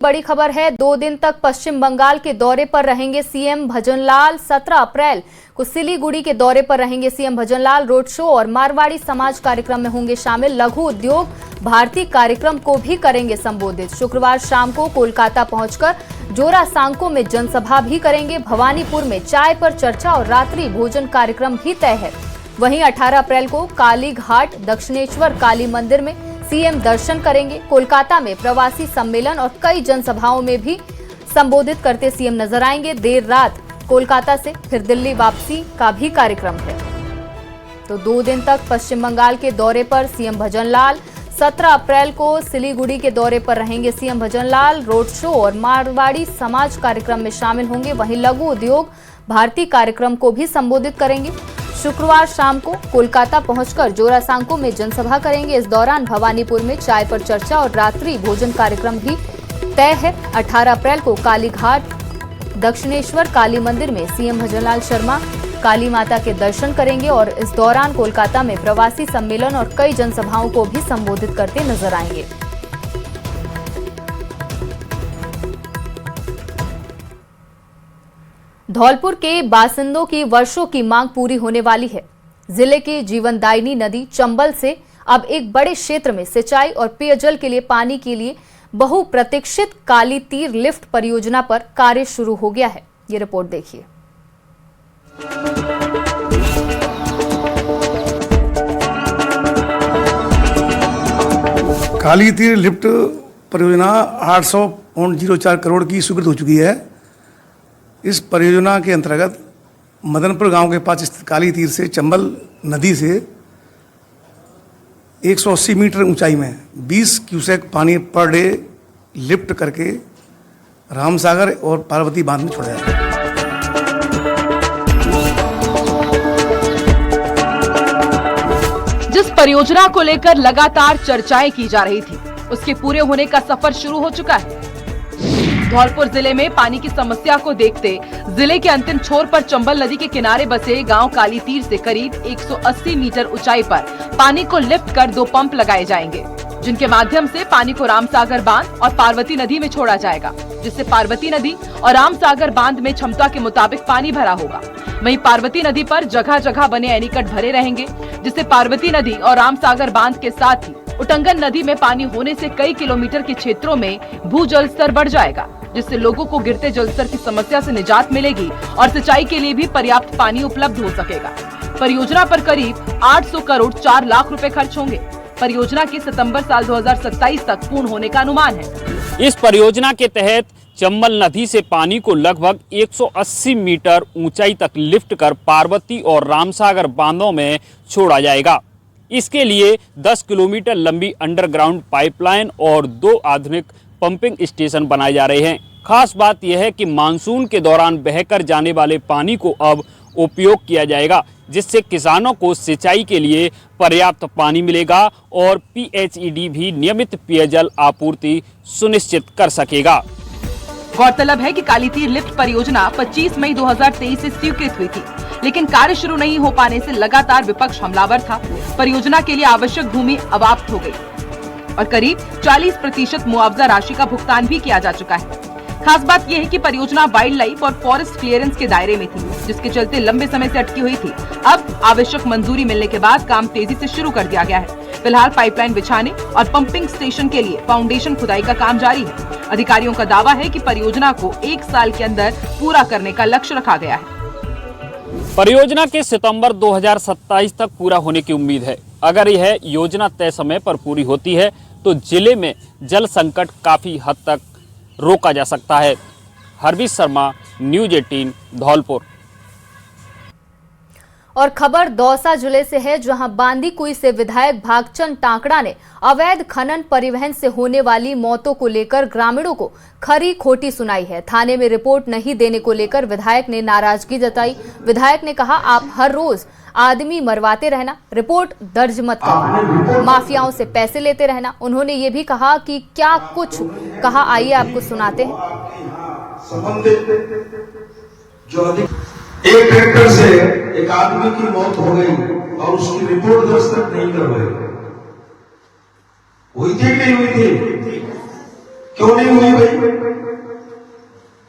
बड़ी खबर है। 2 दिन तक पश्चिम बंगाल के दौरे पर रहेंगे सीएम भजनलाल। 17 अप्रैल को सिलीगुड़ी के दौरे पर रहेंगे सीएम भजनलाल। रोड शो और मारवाड़ी समाज कार्यक्रम में होंगे शामिल। लघु उद्योग भारती कार्यक्रम को भी करेंगे संबोधित। शुक्रवार शाम को कोलकाता पहुंचकर जोरासांको में जनसभा भी करेंगे। भवानीपुर में चाय पर चर्चा और रात्रि भोजन कार्यक्रम भी तय है। वहीं 18 अप्रैल को कालीघाट दक्षिणेश्वर काली मंदिर में सीएम दर्शन करेंगे। कोलकाता में प्रवासी सम्मेलन और कई जनसभाओं में भी संबोधित करते सीएम नजर आएंगे। देर रात कोलकाता से फिर दिल्ली वापसी का भी कार्यक्रम है। तो 2 दिन तक पश्चिम बंगाल के दौरे पर सीएम भजनलाल। 17 अप्रैल को सिलीगुड़ी के दौरे पर रहेंगे सीएम भजनलाल। रोड शो और मारवाड़ी समाज कार्यक्रम में शामिल होंगे। वहीं लघु उद्योग भारती कार्यक्रम को भी संबोधित करेंगे। शुक्रवार शाम को कोलकाता पहुंचकर जोरासांको में जनसभा करेंगे। इस दौरान भवानीपुर में चाय पर चर्चा और रात्रि भोजन कार्यक्रम भी तय है। 18 अप्रैल को कालीघाट दक्षिणेश्वर काली मंदिर में सीएम भजनलाल शर्मा काली माता के दर्शन करेंगे और इस दौरान कोलकाता में प्रवासी सम्मेलन और कई जनसभाओं को भी संबोधित करते नजर आएंगे। धौलपुर के बासिंदों की वर्षों की मांग पूरी होने वाली है। जिले की जीवनदायिनी नदी चंबल से अब एक बड़े क्षेत्र में सिंचाई और पेयजल के लिए पानी के लिए बहुप्रतीक्षित काली तीर लिफ्ट परियोजना पर कार्य शुरू हो गया है। ये रिपोर्ट देखिए। काली तीर लिफ्ट परियोजना 800.04 करोड़ की स्वीकृत हो चुकी है। इस परियोजना के अंतर्गत मदनपुर गांव के पास स्थित काली तीर से चंबल नदी से 180 मीटर ऊंचाई में 20 क्यूसेक पानी पर डे लिफ्ट करके रामसागर और पार्वती बांध में छोड़ा जाएगा। जिस परियोजना को लेकर लगातार चर्चाएं की जा रही थी, उसके पूरे होने का सफर शुरू हो चुका है। धौलपुर जिले में पानी की समस्या को देखते जिले के अंतिम छोर पर चंबल नदी के किनारे बसे गांव काली तीर से करीब 180 मीटर ऊंचाई पर पानी को लिफ्ट कर 2 पंप लगाए जाएंगे, जिनके माध्यम से पानी को रामसागर बांध और पार्वती नदी में छोड़ा जाएगा, जिससे पार्वती नदी और रामसागर बांध में क्षमता के मुताबिक पानी भरा होगा। वहीं पार्वती नदी पर जगह जगह बने एनीकट भरे रहेंगे, जिससे पार्वती नदी और रामसागर बांध के साथ ही उटंगन नदी में पानी होने से कई किलोमीटर के क्षेत्रों में भूजल स्तर बढ़ जाएगा, जिससे लोगों को गिरते जल स्तर की समस्या से निजात मिलेगी और सिंचाई के लिए भी पर्याप्त पानी उपलब्ध हो सकेगा। परियोजना पर करीब 800 करोड़ 4 लाख रुपए खर्च होंगे। परियोजना के सितंबर साल 2027 तक पूर्ण होने का अनुमान है। इस परियोजना के तहत चंबल नदी से पानी को लगभग 180 मीटर ऊंचाई तक लिफ्ट कर पार्वती और रामसागर बांधों में छोड़ा जाएगा। इसके लिए 10 किलोमीटर लंबी अंडरग्राउंड पाइपलाइन और 2 आधुनिक पंपिंग स्टेशन बनाए जा रहे हैं। खास बात यह है कि मानसून के दौरान बहकर जाने वाले पानी को अब उपयोग किया जाएगा, जिससे किसानों को सिंचाई के लिए पर्याप्त पानी मिलेगा और पीएचईडी भी नियमित पेयजल आपूर्ति सुनिश्चित कर सकेगा। गौरतलब है कि काली तीर लिफ्ट परियोजना 25 मई 2023 से स्वीकृत हुई थी, लेकिन कार्य शुरू नहीं हो पाने से लगातार विपक्ष हमलावर था। परियोजना के लिए आवश्यक भूमि अबाप्त हो गई और करीब 40% मुआवजा राशि का भुगतान भी किया जा चुका है। खास बात यह है कि परियोजना वाइल्ड लाइफ और फॉरेस्ट क्लियरेंस के दायरे में थी, जिसके चलते लंबे समय से अटकी हुई थी। अब आवश्यक मंजूरी मिलने के बाद काम तेजी से शुरू कर दिया गया है। फिलहाल पाइपलाइन बिछाने और पंपिंग स्टेशन के लिए फाउंडेशन खुदाई का काम जारी है। अधिकारियों का दावा है कि परियोजना को 1 साल के अंदर पूरा करने का लक्ष्य रखा गया है। परियोजना के सितंबर 2027 तक पूरा होने की उम्मीद है। अगर यह योजना तय समय पर पूरी होती है तो जिले में जल संकट काफी हद तक रोका जा सकता है। हरवीश शर्मा, न्यूज़ 18, धौलपुर। और खबर दौसा जिले से है, जहां बांदीकुई से विधायक भागचंद टांकड़ा ने अवैध खनन परिवहन से होने वाली मौतों को लेकर ग्रामीणों को खरी खोटी सुनाई है। थाने में रिपोर्ट नहीं देने को लेकर विधायक ने नाराजगी जताई। विधायक ने कहा, आप हर रोज आदमी मरवाते रहना, रिपोर्ट दर्ज मत करना, माफियाओं से पैसे लेते रहना। उन्होंने ये भी कहा कि क्या कुछ कहा, आइए आपको सुनाते हैं। एक ट्रैक्टर से एक आदमी की मौत हो गई और उसकी रिपोर्ट दर्ज तक नहीं करवाई। हुई थी कि नहीं हुई थी? क्यों नहीं हुई भाई?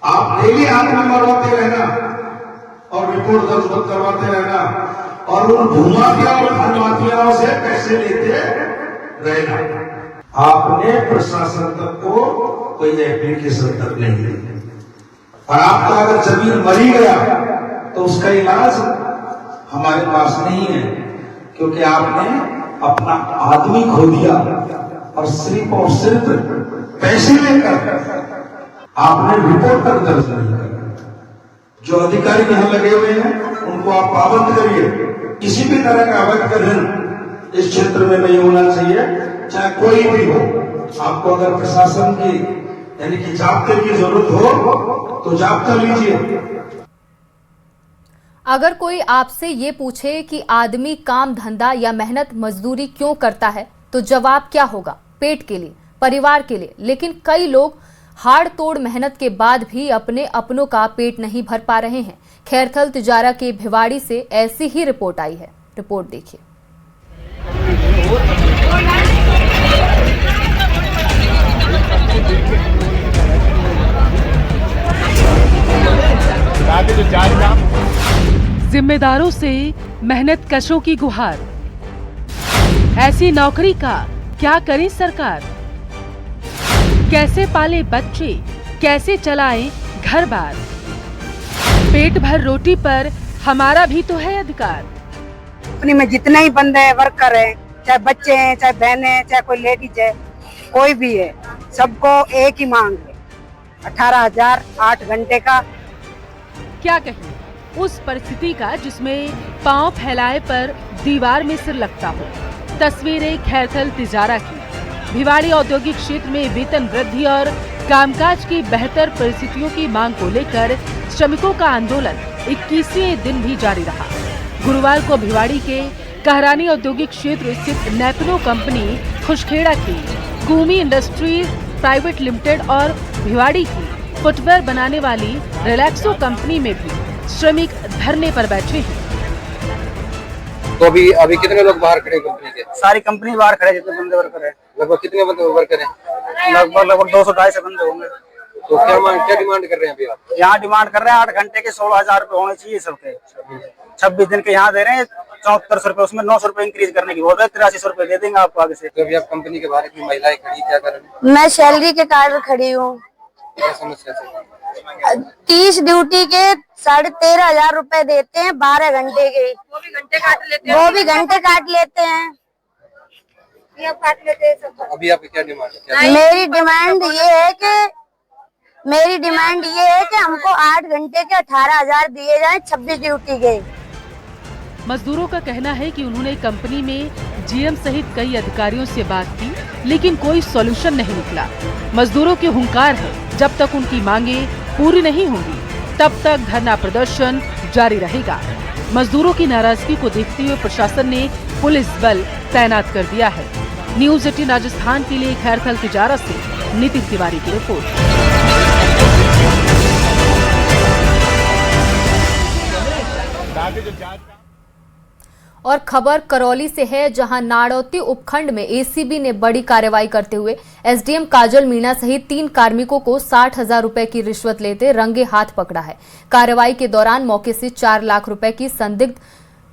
आप डेली आदमी मरवाते रहना और रिपोर्ट दर्ज करवाते रहना और उन भूमाफिया और धन माफियाओं से पैसे लेते रहना। आपने प्रशासन तक को कोई एप्लीकेशन तक नहीं दी और आपका अगर जमीन मरी गया तो उसका इलाज हमारे पास नहीं है, क्योंकि आपने अपना आदमी खो दिया और सिर्फ पैसे लेकर आपने रिपोर्ट तक दर्ज नहीं कर। जो अधिकारी यहां लगे हुए हैं उनको आप पाबंद करिए। किसी भी तरह का अवैध गठन इस क्षेत्र में नहीं होना चाहिए, चाहे कोई भी हो। आपको अगर प्रशासन की यानी कि जाब्ते की जरूरत हो तो जाब्ता लीजिए। अगर कोई आपसे ये पूछे कि आदमी काम धंधा या मेहनत मजदूरी क्यों करता है तो जवाब क्या होगा? पेट के लिए, परिवार के लिए। लेकिन कई लोग हाड़ तोड़ मेहनत के बाद भी अपने अपनों का पेट नहीं भर पा रहे हैं। खैरथल तिजारा के भिवाड़ी से ऐसी ही रिपोर्ट आई है। रिपोर्ट देखिए। जिम्मेदारों से मेहनत कशों की गुहार। ऐसी नौकरी का क्या करे सरकार? कैसे पाले बच्चे, कैसे चलाएं घर बार? पेट भर रोटी पर हमारा भी तो है अधिकार। कंपनी में जितने ही बंदे वर्कर हैं, चाहे बच्चे हैं, चाहे बहनें हैं, चाहे कोई लेडीज है, कोई भी है, सबको एक ही मांग है 18,000 8 घंटे का। क्या कहें उस परिस्थिति का जिसमें पांव फैलाए पर दीवार में सिर लगता हो। तस्वीरें खैरथल तिजारा की। भिवाड़ी औद्योगिक क्षेत्र में वेतन वृद्धि और कामकाज की बेहतर परिस्थितियों की मांग को लेकर श्रमिकों का आंदोलन 21वें दिन भी जारी रहा। गुरुवार को भिवाड़ी के कहरानी औद्योगिक क्षेत्र स्थित नैपनो कंपनी, खुशखेड़ा की गुमी इंडस्ट्रीज प्राइवेट लिमिटेड और भिवाड़ी की फुटवेयर बनाने वाली रिलैक्सो कंपनी में भी श्रमिक धरने पर बैठे हैं। तो अभी कितने लोग बाहर खड़े कंपनी के? सारी कंपनी बाहर खड़े जितने बंदे वर्कर है। लगभग कितने बंदे वर्कर हैं? लगभग 200-250 बंदे होंगे। तो क्या डिमांड कर रहे हैं अभी आप? यहाँ डिमांड कर रहे हैं 8 घंटे के 16,000 रुपए होने चाहिए सबके। 26 दिन के यहाँ दे रहे हैं 7400 रुपए, उसमें 900 रुपए इंक्रीज करने की बोल रहे हैं। 8300 रुपए दे देंगे आपको आगे से। तो अभी आप कंपनी के बाहर की महिलाएं खड़ी, क्या कर रही हैं? मैं सैलरी के कारण खड़ी हूँ। क्या समस्या है? 30 ड्यूटी के 13,500 रुपए देते हैं 12 घंटे के। वो भी घंटे काट लेते हैं। अभी आपकी क्या डिमांड है? मेरी डिमांड ये है कि हमको 8 घंटे के 18,000 दिए जाए 26 ड्यूटी के। मजदूरों का कहना है कि उन्होंने कंपनी में जीएम सहित कई अधिकारियों से बात की, लेकिन कोई सॉल्यूशन नहीं निकला। मजदूरों की हुंकार है, जब तक उनकी मांगे पूरी नहीं होंगी तब तक धरना प्रदर्शन जारी रहेगा। मजदूरों की नाराजगी को देखते हुए प्रशासन ने पुलिस बल तैनात कर दिया है। न्यूज 18 राजस्थान के लिए खैरथल तिजारा से नितिन तिवारी की रिपोर्ट। और खबर करौली से है, जहां नाड़ौती उपखंड में एसीबी ने बड़ी कार्रवाई करते हुए एसडीएम काजल मीणा सहित 3 कार्मिकों को 60,000 रुपए की रिश्वत लेते रंगे हाथ पकड़ा है। कार्रवाई के दौरान मौके से 4 लाख रुपए की संदिग्ध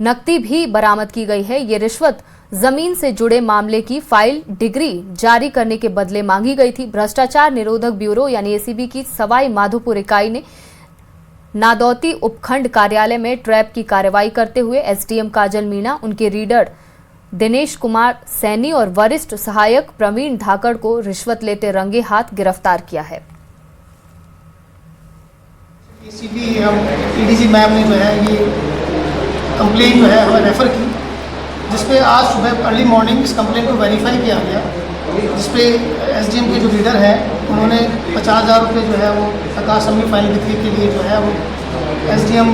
नकदी भी बरामद की गई है। ये रिश्वत जमीन से जुड़े मामले की फाइल डिग्री जारी करने के बदले मांगी गई थी। भ्रष्टाचार निरोधक ब्यूरो यानी एसीबी की सवाई माधोपुर इकाई ने नादौती उपखंड कार्यालय में ट्रैप की कार्रवाई करते हुए एसडीएम काजल मीणा, उनके रीडर दिनेश कुमार सैनी और वरिष्ठ सहायक प्रवीण धाकड़ को रिश्वत लेते रंगे हाथ गिरफ्तार किया है। एसीबी ईडीसी मैम ने जो है ये कंप्लेन जो है हमें रेफर की, जिसपे आज सुबह अर्ली मॉर्निंग इस कंप्लेन को वेरीफाई किया गया, जिसपे एसडीएम के जो लीडर हैं उन्होंने 50,000 रुपये जो है वो प्रकाश समूह फाइल बिक्री के लिए जो है वो एसडीएम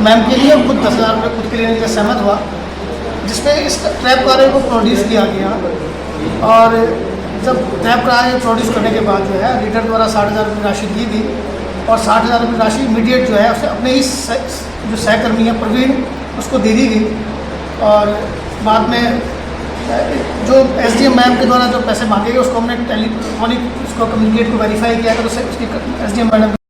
मैम के लिए, खुद 10,000 रुपये खुद के लिए सहमत हुआ, जिसपे इस ट्रैप कार्य को प्रोड्यूस किया गया। और जब ट्रैप कार्य प्रोड्यूस करने के बाद जो है लीडर द्वारा 60,000 रुपये राशि दी गई और 60,000 रुपये राशि इमीडिएट जो है उसे अपने ही जो सहकर्मी है प्रवीण उसको दे दी गई। और बाद में जो SDM मैम के द्वारा जो पैसे मांगे गए उसको हमने टेलीफोनिक उसको कम्युनिकेट को वेरीफाई किया, तो उसकी SDM मैडम